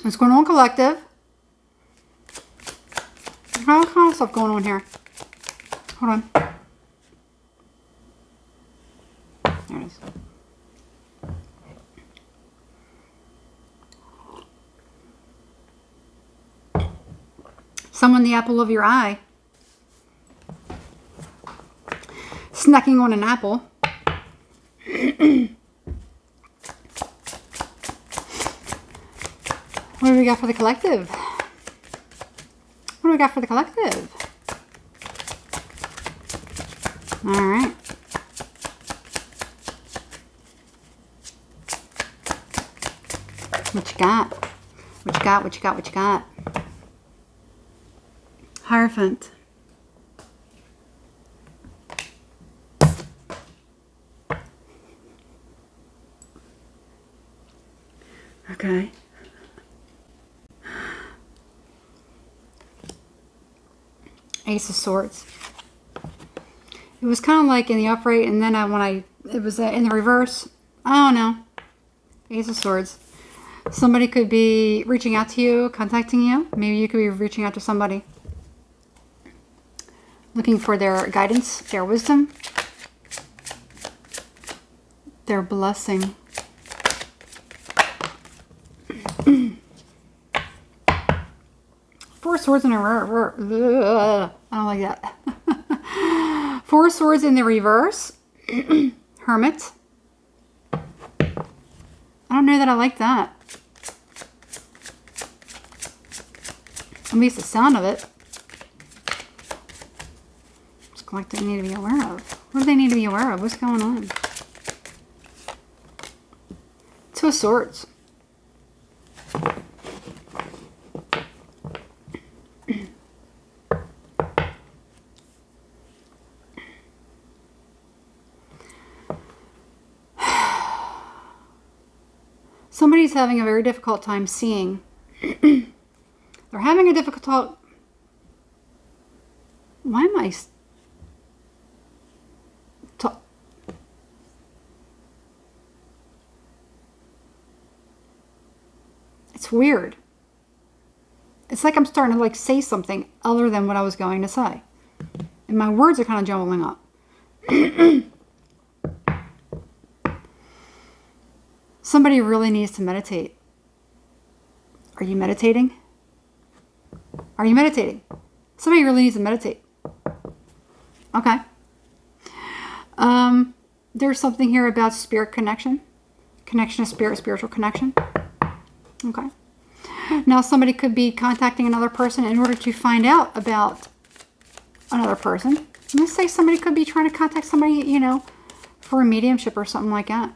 What's going on, collective? All kind of stuff going on here. Hold on. There it is. Someone the apple of your eye. Snacking on an apple. What do we got for the collective? What do we got for the collective? All right. What you got? What you got? What you got? What you got? Hierophant. Okay. Ace of Swords. It was kind of like in the upright, and then it was in the reverse. I don't know. Ace of Swords. Somebody could be reaching out to you, contacting you. Maybe you could be reaching out to somebody, looking for their guidance, their wisdom, their blessing. Four swords in a reverse. I don't like that. Four swords in the reverse. Hermit. I don't know that I like that. At least the sound of it. It's like they need to be aware of. What do they need to be aware of? What's going on? Two of Swords. Somebody's having a very difficult time seeing. They're having a difficult... Why am I... It's weird. It's like I'm starting to like say something other than what I was going to say. And my words are kind of jumbling up. Somebody really needs to meditate. Are you meditating? Are you meditating? Somebody really needs to meditate. Okay. There's something here about spirit connection. Connection of spirit, spiritual connection. Okay. Now somebody could be contacting another person in order to find out about another person. Let's say somebody could be trying to contact somebody, you know, for a mediumship or something like that.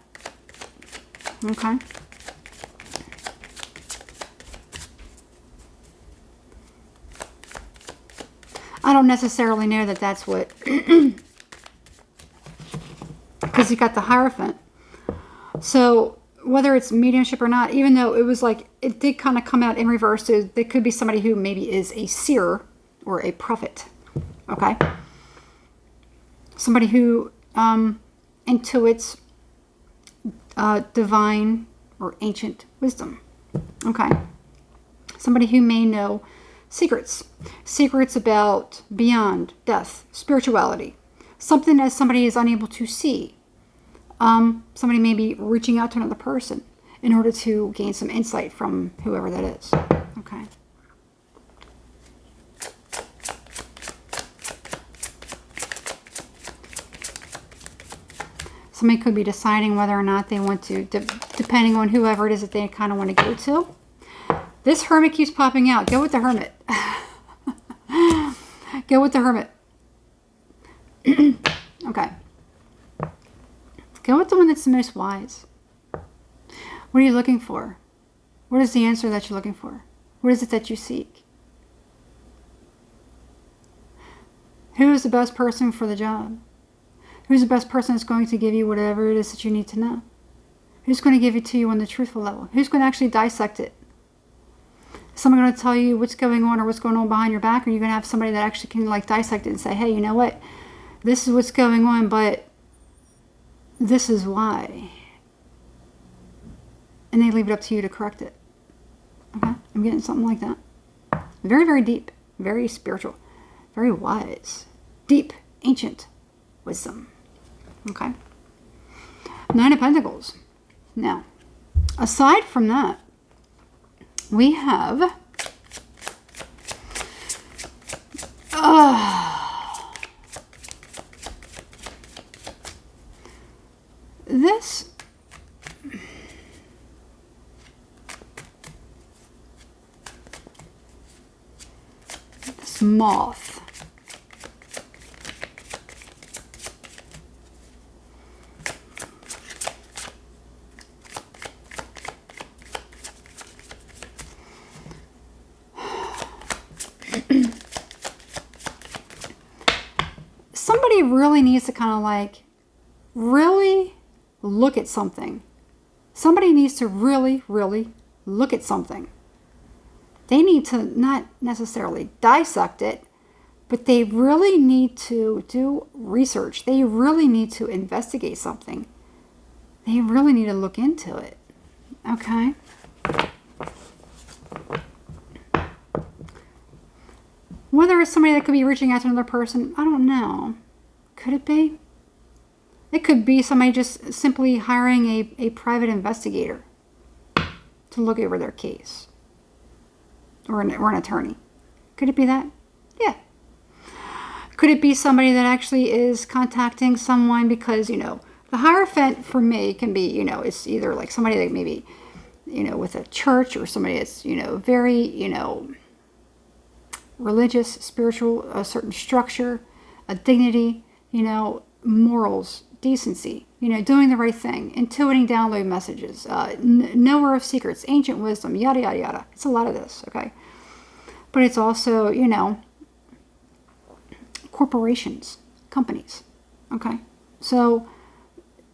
Okay. I don't necessarily know that that's what... Because you got the Hierophant. So whether it's mediumship or not, even though it was like, it did kind of come out in reverse. So there could be somebody who maybe is a seer or a prophet. Okay. Somebody who intuits divine or ancient wisdom. Okay. Somebody who may know secrets. Secrets about beyond death, spirituality. Something that somebody is unable to see. Somebody may be reaching out to another person in order to gain some insight from whoever that is. Okay. Somebody could be deciding whether or not they want to, depending on whoever it is that they kind of want to go to. This Hermit keeps popping out. Go with the Hermit. Go with the Hermit. Okay. Go with the one that's the most wise. What are you looking for? What is the answer that you're looking for? What is it that you seek? Who is the best person for the job? Who's the best person that's going to give you whatever it is that you need to know? Who's going to give it to you on the truthful level? Who's going to actually dissect it? Is someone going to tell you what's going on or what's going on behind your back? Or are you going to have somebody that actually can like dissect it and say, hey, you know what? This is what's going on, but this is why. And they leave it up to you to correct it. Okay? I'm getting something like that. Very, very deep, very spiritual, very wise, deep, ancient wisdom. Okay. Nine of Pentacles. Now, aside from that, we have this moth. Somebody really needs to kind of like really look at something. Somebody needs to really, really look at something. They need to not necessarily dissect it, but they really need to do research. They really need to investigate something. They really need to look into it. Okay? Whether it's somebody that could be reaching out to another person, I don't know. Could it be? It could be somebody just simply hiring a private investigator to look over their case. Or an attorney. Could it be that? Yeah. Could it be somebody that actually is contacting someone because, the Hierophant for me can be, it's either like somebody that maybe, with a church, or somebody that's, very, religious, spiritual, a certain structure, a dignity, morals, decency, doing the right thing, intuiting download messages, knower of secrets, ancient wisdom, yada, yada, yada. It's a lot of this, okay? But it's also, corporations, companies, okay? So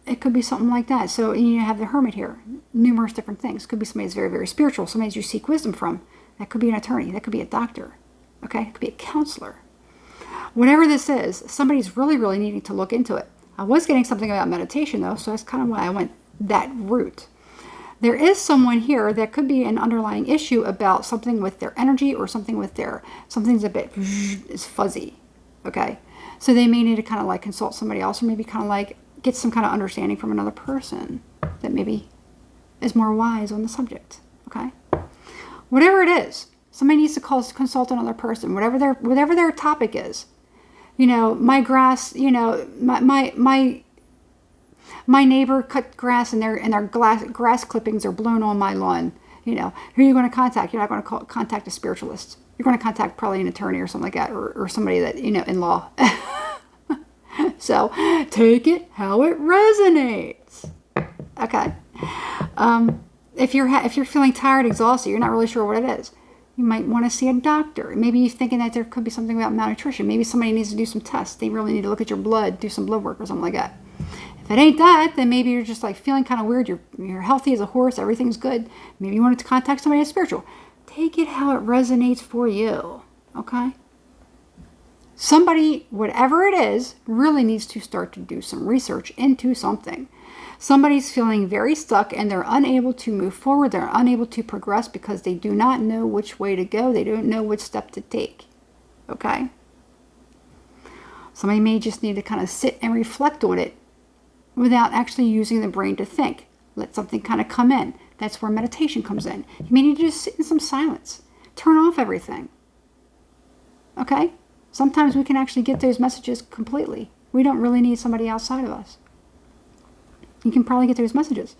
it could be something like that. So you have the Hermit here, numerous different things. Could be somebody that's very, very spiritual, somebody that you seek wisdom from. That could be an attorney, that could be a doctor, okay? It could be a counselor. Whatever this is, somebody's really, really needing to look into it. I was getting something about meditation, though, so that's kind of why I went that route. There is someone here that could be an underlying issue about something with their energy or something with something's a bit is fuzzy, okay? So they may need to kind of like consult somebody else, or maybe kind of like get some kind of understanding from another person that maybe is more wise on the subject, okay? Whatever it is, somebody needs to consult another person, whatever their topic is. My grass, my neighbor cut grass and their grass clippings are blown on my lawn. Who are you going to contact? You're not going to contact a spiritualist. You're going to contact probably an attorney or something like that, or somebody that, in law. So take it how it resonates. Okay. If you're feeling tired, exhausted, you're not really sure what it is, you might want to see a doctor. Maybe you're thinking that there could be something about malnutrition. Maybe somebody needs to do some tests. They really need to look at your blood, do some blood work or something like that. If it ain't that, then maybe you're just like feeling kind of weird. You're healthy as a horse. Everything's good. Maybe you wanted to contact somebody that's spiritual. Take it how it resonates for you. Okay? Somebody, whatever it is, really needs to start to do some research into something. Somebody's feeling very stuck and they're unable to move forward. They're unable to progress because they do not know which way to go. They don't know which step to take. Okay? Somebody may just need to kind of sit and reflect on it without actually using the brain to think. Let something kind of come in. That's where meditation comes in. You may need to just sit in some silence. Turn off everything. Okay? Sometimes we can actually get those messages completely. We don't really need somebody outside of us. You can probably get those messages.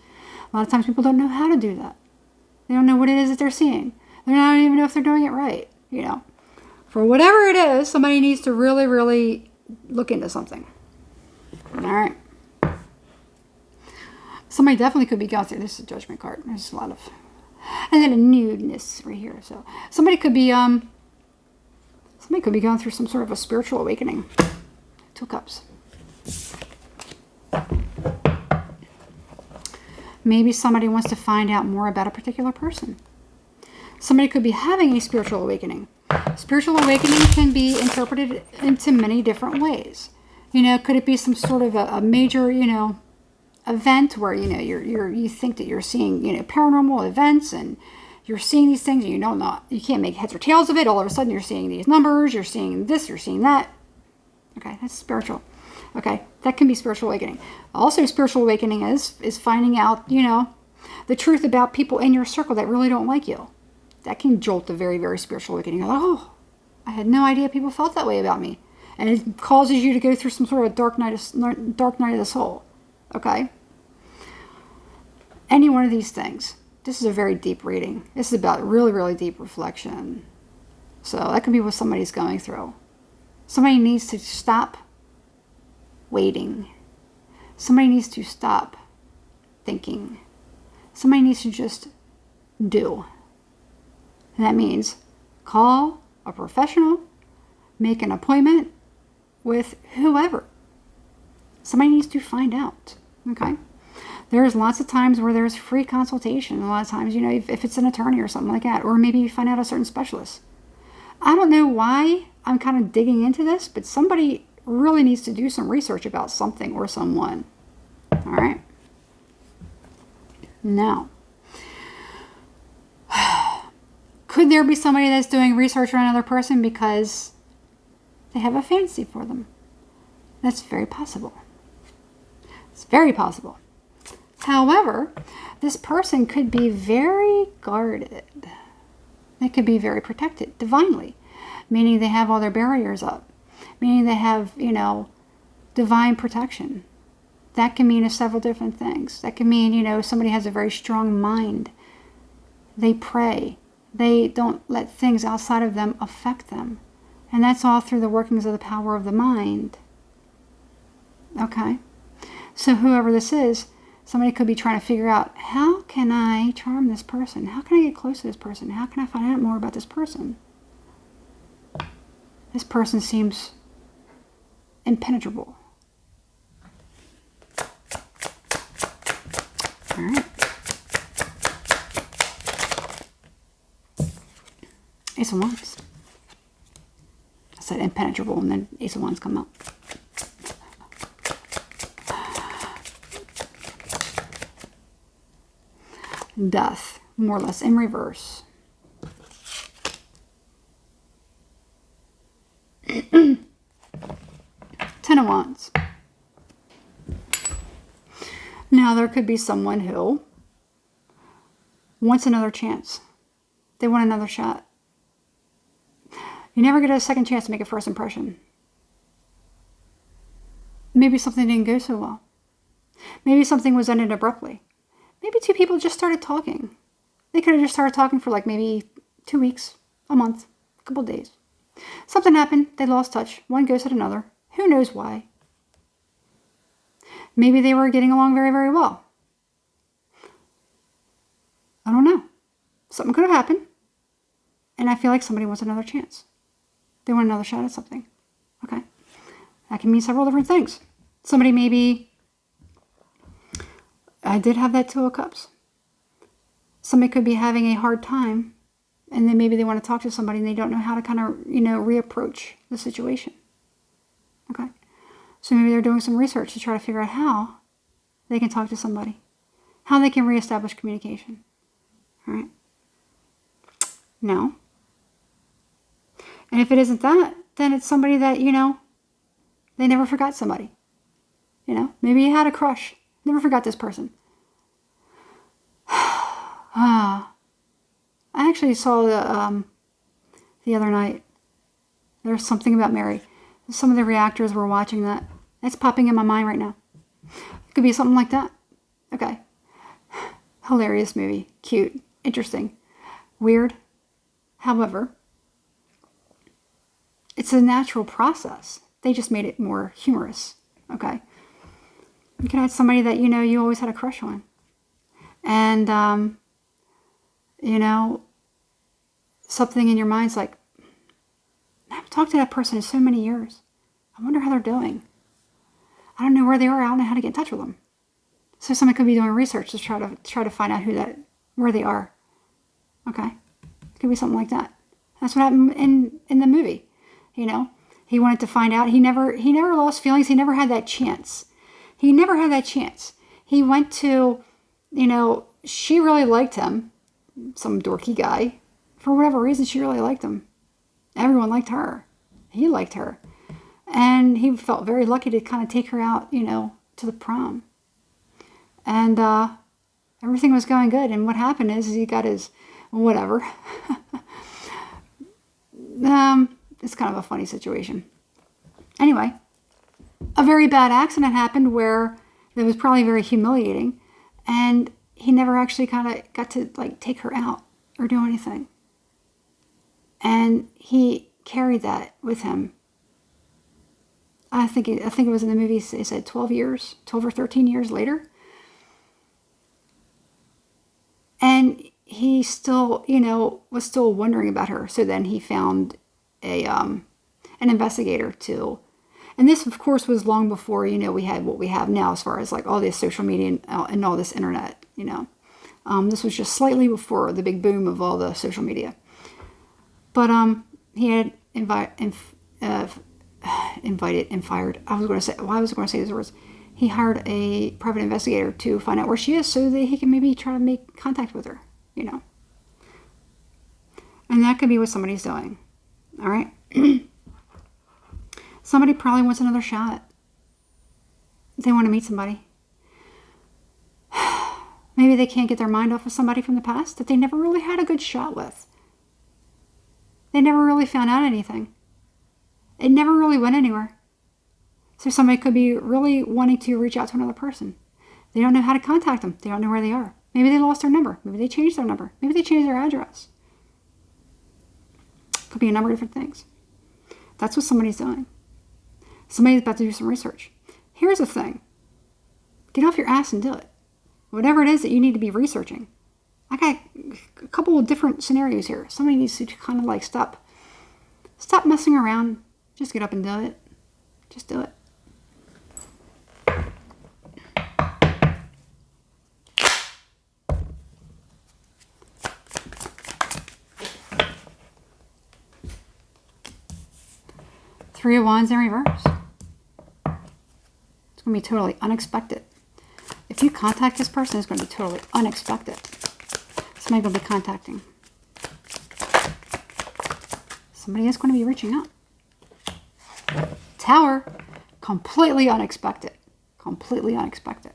A lot of times people don't know how to do that. They don't know what it is that they're seeing. They don't even know if they're doing it right. For whatever it is, somebody needs to really, really look into something. All right. Somebody definitely could be going through, this is a judgment card. There's a lot of, and then a nudeness right here. So somebody could be going through some sort of a spiritual awakening. 2 cups. Maybe somebody wants to find out more about a particular person. Somebody could be having a spiritual awakening. Spiritual awakening can be interpreted into many different ways. Could it be some sort of a major, event where, you think that you're seeing, paranormal events and, You're seeing these things and you can't make heads or tails of it. All of a sudden you're seeing these numbers, you're seeing this, you're seeing that. Okay, that's spiritual. Okay, that can be spiritual awakening. Also, spiritual awakening is finding out, the truth about people in your circle that really don't like you. That can jolt a very, very spiritual awakening. You're like, oh, I had no idea people felt that way about me. And it causes you to go through some sort of dark night of the soul. Okay? Any one of these things. This is a very deep reading. This is about really, really deep reflection. So that could be what somebody's going through. Somebody needs to stop waiting. Somebody needs to stop thinking. Somebody needs to just do. And that means call a professional, make an appointment with whoever. Somebody needs to find out. Okay? There's lots of times where there's free consultation. A lot of times, if it's an attorney or something like that, or maybe you find out a certain specialist. I don't know why I'm kind of digging into this, but somebody really needs to do some research about something or someone. All right? Now, could there be somebody that's doing research on another person because they have a fancy for them? That's very possible. It's very possible. However, this person could be very guarded. They could be very protected divinely, meaning they have all their barriers up, meaning they have, divine protection. That can mean several different things. That can mean, somebody has a very strong mind. They pray. They don't let things outside of them affect them. And that's all through the workings of the power of the mind. Okay? So whoever this is, somebody could be trying to figure out, how can I charm this person? How can I get close to this person? How can I find out more about this person? This person seems impenetrable. All right. Ace of Wands. I said impenetrable, and then Ace of Wands come up. Death, more or less in reverse. Ten of Wands. Now, there could be someone who wants another chance. They want another shot. You never get a second chance to make a first impression. Maybe something didn't go so well. Maybe something was ended abruptly. Maybe two people just started talking. They could have just started talking for maybe 2 weeks, a month, a couple of days. Something happened. They lost touch. One ghosted another. Who knows why? Maybe they were getting along very, very well. I don't know. Something could have happened. And I feel like somebody wants another chance. They want another shot at something. Okay. That can mean several different things. Somebody maybe... I did have that Two of Cups. Somebody could be having a hard time, and then maybe they want to talk to somebody and they don't know how to kind of, reapproach the situation. Okay? So maybe they're doing some research to try to figure out how they can talk to somebody, how they can reestablish communication. All right? No. And if it isn't that, then it's somebody that, they never forgot somebody. Maybe you had a crush. Never forgot this person. I actually saw the other night. There's something about Mary. Some of the reactors were watching that. It's popping in my mind right now. It could be something like that. Okay. Hilarious movie. Cute. Interesting. Weird. However, it's a natural process. They just made it more humorous. Okay. You could have somebody that you always had a crush on. And, something in your mind's like, I haven't talked to that person in so many years. I wonder how they're doing. I don't know where they are. I don't know how to get in touch with them. So somebody could be doing research to try to find out where they are. Okay. It could be something like that. That's what happened in the movie. He wanted to find out. He never lost feelings. He never had that chance. He never had that chance. He went to, she really liked him. some dorky guy. For whatever reason, she really liked him. Everyone liked her. He liked her. And he felt very lucky to kind of take her out, to the prom. And everything was going good. And what happened is he got his whatever. It's kind of a funny situation. Anyway, a very bad accident happened where it was probably very humiliating. And he never actually kind of got to take her out or do anything. And he carried that with him. I think it was in the movie, they said 12 or 13 years later. And he still, was still wondering about her. So then he found an investigator too. And this, of course, was long before, we had what we have now as far as all this social media and all this internet, This was just slightly before the big boom of all the social media. But he had invited and fired. I was going to say these words. He hired a private investigator to find out where she is so that he can maybe try to make contact with her, And that could be what somebody's doing. All right. Somebody probably wants another shot. They want to meet somebody. Maybe they can't get their mind off of somebody from the past that they never really had a good shot with. They never really found out anything. It never really went anywhere. So somebody could be really wanting to reach out to another person. They don't know how to contact them. They don't know where they are. Maybe they lost their number. Maybe they changed their number. Maybe they changed their address. Could be a number of different things. That's what somebody's doing. Somebody's about to do some research. Here's the thing. Get off your ass and do it. Whatever it is that you need to be researching. I got a couple of different scenarios here. Somebody needs to kind of stop messing around. Just get up and do it. Just do it. Three of Wands in reverse. It's going to be totally unexpected. If you contact this person, it's going to be totally unexpected. Somebody will be contacting. Somebody is going to be reaching out. Tower, completely unexpected. Completely unexpected.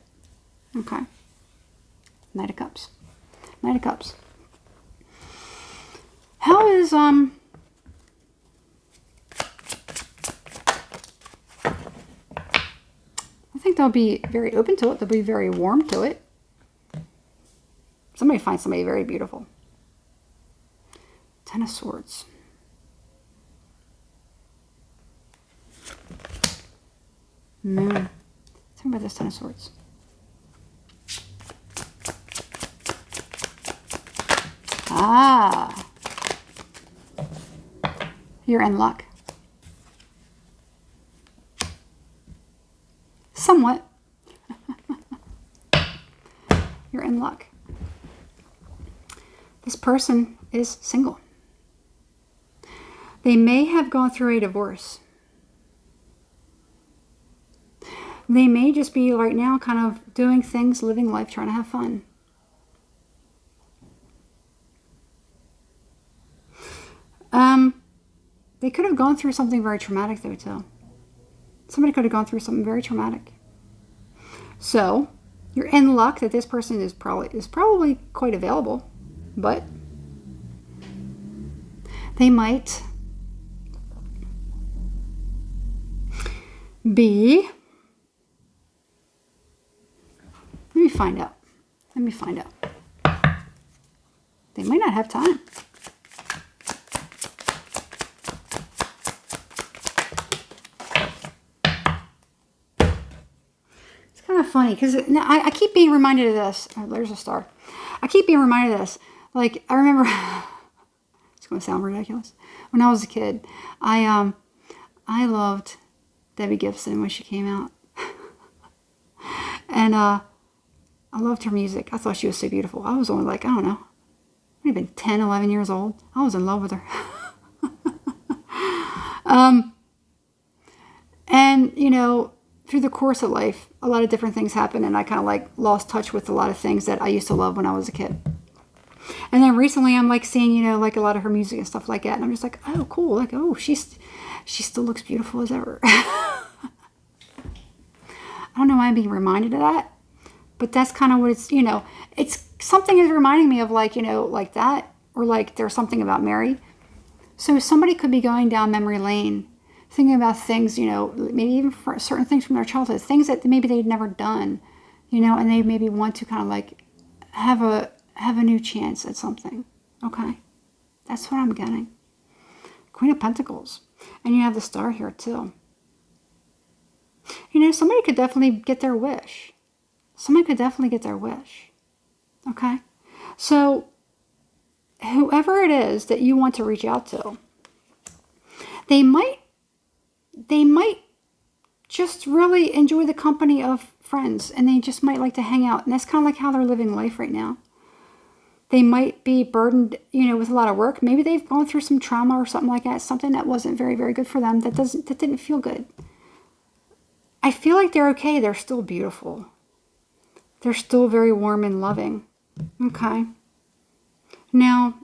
Okay. Knight of Cups. Knight of Cups. How is, I think they'll be very open to it. They'll be very warm to it. Somebody finds somebody very beautiful. Ten of Swords. Moon. Tell me about this Ten of Swords. Ah. You're in luck. Somewhat. You're in luck. This person is single. They may have gone through a divorce. They may just be right now kind of doing things, living life, trying to have fun. They could have gone through something very traumatic though too. Somebody could have gone through something very traumatic. So you're in luck that this person is probably quite available, but they might be. Let me find out. They might not have time. It's kind of funny because I keep being reminded of this. Oh, there's a star. I keep being reminded of this. Like, I remember, it's going to sound ridiculous. When I was a kid, I loved Debbie Gibson when she came out. And I loved her music. I thought she was so beautiful. I was only like, I don't know, maybe been 10, 11 years old. I was in love with her. And, you know, through the course of life, a lot of different things happened, and I kind of like lost touch with a lot of things that I used to love when I was a kid. And then recently I'm like seeing, like a lot of her music and stuff like that. And I'm just like, oh, cool. Like, oh, she still looks beautiful as ever. I don't know why I'm being reminded of that. But that's kind of what it's something is reminding me of like that. Or like there's something about Mary. So somebody could be going down memory lane, thinking about things, maybe even for certain things from their childhood, things that maybe they'd never done, and they maybe want to kind of like have a new chance at something. Okay. That's what I'm getting. Queen of Pentacles. And you have the Star here too. Somebody could definitely get their wish. Somebody could definitely get their wish. Okay. So whoever it is that you want to reach out to, they might just really enjoy the company of friends, and they just might like to hang out. And that's kind of like how they're living life right now. They might be burdened, with a lot of work. Maybe they've gone through some trauma or something like that, something that wasn't very, very good for them, that didn't feel good. I feel like they're okay. They're still beautiful. They're still very warm and loving. Okay. Now,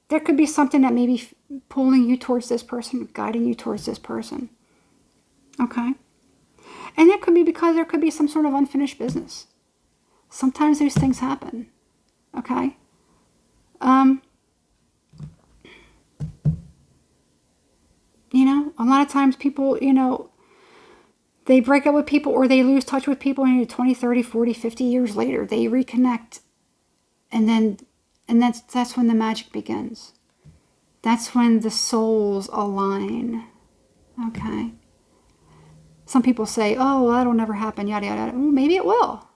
there could be something that may be pulling you towards this person, guiding you towards this person. Okay. And that could be because there could be some sort of unfinished business. Sometimes those things happen. Okay. A lot of times people, they break up with people or they lose touch with people and 20, 30, 40, 50 years later, they reconnect. And that's when the magic begins. That's when the souls align. Okay. Some people say, oh, well, that'll never happen, yada, yada, yada. Well, maybe it will.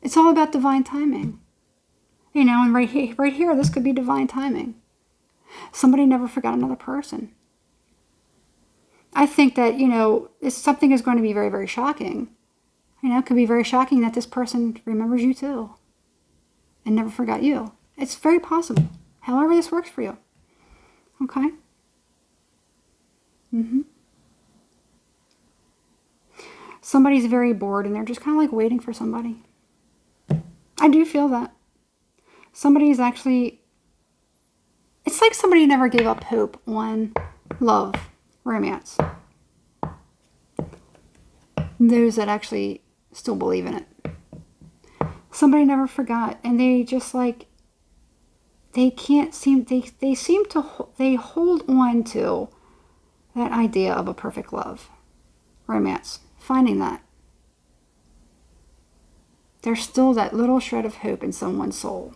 It's all about divine timing. And right here, this could be divine timing. Somebody never forgot another person. I think that, if something is going to be very, very shocking. It could be very shocking that this person remembers you too. And never forgot you. It's very possible. However this works for you. Okay? Somebody's very bored and they're just kind of like waiting for somebody. I do feel that. Somebody is actually... It's like somebody never gave up hope on love, romance. Those that actually still believe in it. Somebody never forgot, and they just like, they hold on to that idea of a perfect love, romance, finding that. There's still that little shred of hope in someone's soul.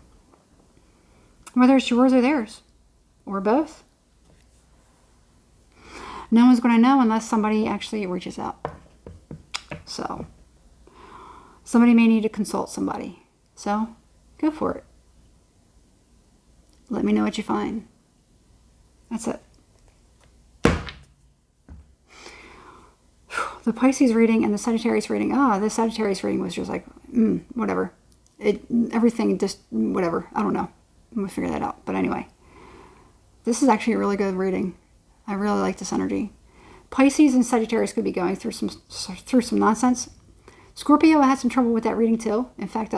Whether it's yours or theirs, or both. No one's going to know unless somebody actually reaches out. So, somebody may need to consult somebody. So, go for it. Let me know what you find. That's it. The Pisces reading and the Sagittarius reading. The Sagittarius reading was just like, whatever. Everything just, whatever. I don't know. I'm going to figure that out. But anyway, this is actually a really good reading. I really like this energy. Pisces and Sagittarius could be going through some nonsense. Scorpio, I had some trouble with that reading too. In fact,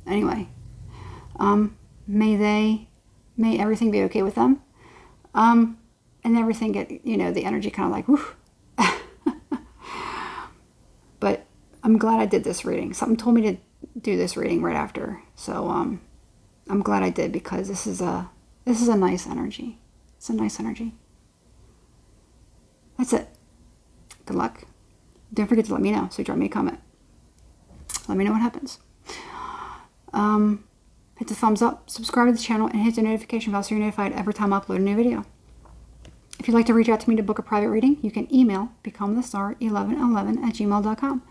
anyway, may everything be okay with them. And everything get, the energy kind of like, woof. But I'm glad I did this reading. Something told me to do this reading right after. So, I'm glad I did because this is a nice energy. It's a nice energy. That's it. Good luck. Don't forget to let me know. So drop me a comment. Let me know what happens. Hit the thumbs up, subscribe to the channel, and hit the notification bell so you're notified every time I upload a new video. If you'd like to reach out to me to book a private reading, you can email becomethestar1111@gmail.com.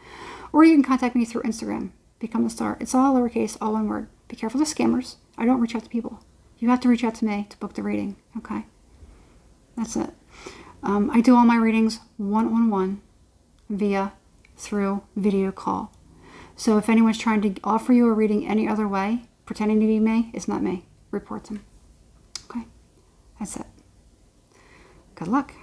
Or you can contact me through Instagram, becomethestar. It's all lowercase, all one word. Be careful of scammers. I don't reach out to people. You have to reach out to me to book the reading. Okay? That's it. I do all my readings one-on-one through video call. So if anyone's trying to offer you a reading any other way, pretending to be me, it's not me. Report them. Okay? That's it. Good luck.